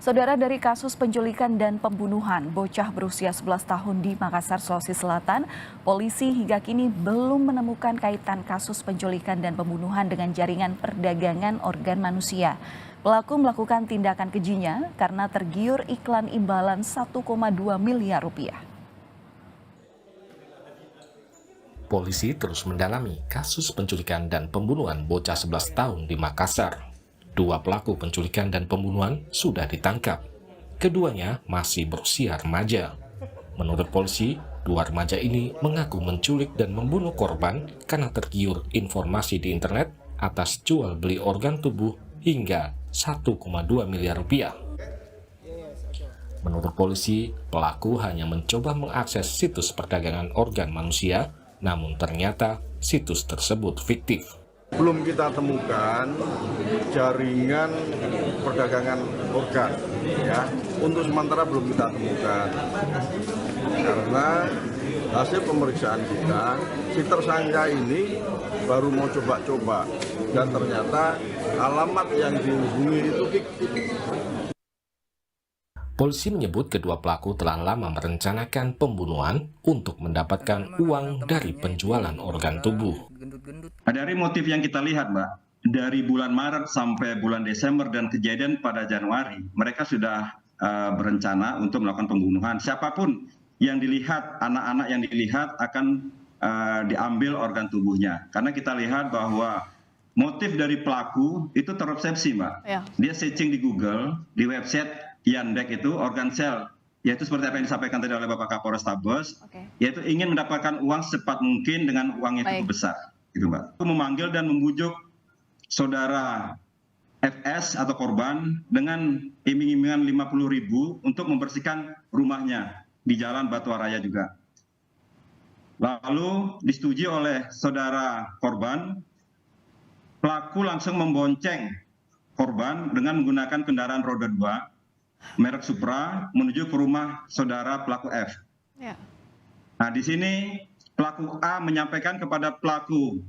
Saudara, dari kasus penculikan dan pembunuhan bocah berusia 11 tahun di Makassar, Sulawesi Selatan, polisi hingga kini belum menemukan kaitan kasus penculikan dan pembunuhan dengan jaringan perdagangan organ manusia. Pelaku melakukan tindakan kejinya karena tergiur iklan imbalan 1,2 miliar rupiah. Polisi terus mendalami kasus penculikan dan pembunuhan bocah 11 tahun di Makassar. Dua pelaku penculikan dan pembunuhan sudah ditangkap. Keduanya masih berusia remaja. Menurut polisi, dua remaja ini mengaku menculik dan membunuh korban karena tergiur informasi di internet atas jual beli organ tubuh hingga 1,2 miliar rupiah. Menurut polisi, pelaku hanya mencoba mengakses situs perdagangan organ manusia, namun ternyata situs tersebut fiktif. Belum kita temukan jaringan perdagangan organ, ya. Untuk sementara belum kita temukan. Karena hasil pemeriksaan kita, si tersangka ini baru mau coba-coba dan ternyata alamat yang dihubungi itu fiktif. Polisi menyebut kedua pelaku telah lama merencanakan pembunuhan untuk mendapatkan uang dari penjualan organ tubuh. Dari motif yang kita lihat, Mbak, dari bulan Maret sampai bulan Desember dan kejadian pada Januari, mereka sudah berencana untuk melakukan pembunuhan. Siapapun yang dilihat, anak-anak yang dilihat akan diambil organ tubuhnya. Karena kita lihat bahwa motif dari pelaku itu terobsesi, Mbak. Ya. Dia searching di Google, di website Yandex itu organ sel, yaitu seperti apa yang disampaikan tadi oleh Bapak Kapolres Tabes, yaitu ingin mendapatkan uang secepat mungkin dengan uang yang cukup besar, gitu Mbak. Aku memanggil dan membujuk saudara FS atau korban dengan iming-imingan 50.000 untuk membersihkan rumahnya di Jalan Batu Raya juga. Lalu disetujui oleh saudara korban, pelaku langsung membonceng korban dengan menggunakan kendaraan roda 2 merek Supra menuju ke rumah saudara pelaku F. Ya. Nah, di sini pelaku A menyampaikan kepada pelaku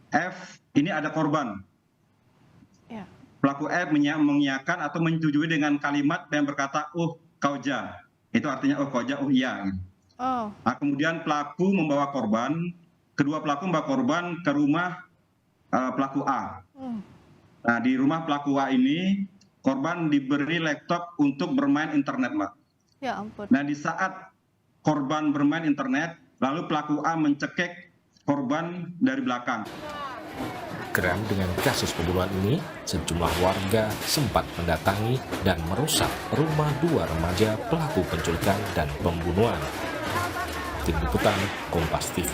F, ini ada korban. Ya. Pelaku F mengiyakan atau menyetujui dengan kalimat yang berkata, "Oh, kau ja." Itu artinya, "Oh, kau ja, oh iya." Oh. Nah, kemudian pelaku membawa korban, kedua pelaku membawa korban ke rumah pelaku A. Nah, di rumah pelaku A ini korban diberi laptop untuk bermain internet, Mbak. Ya ampun. Nah, di saat korban bermain internet, lalu pelaku A mencekik korban dari belakang. Geram dengan kasus pembunuhan ini, sejumlah warga sempat mendatangi dan merusak rumah dua remaja pelaku penculikan dan pembunuhan. Tim Liputan Kompas TV.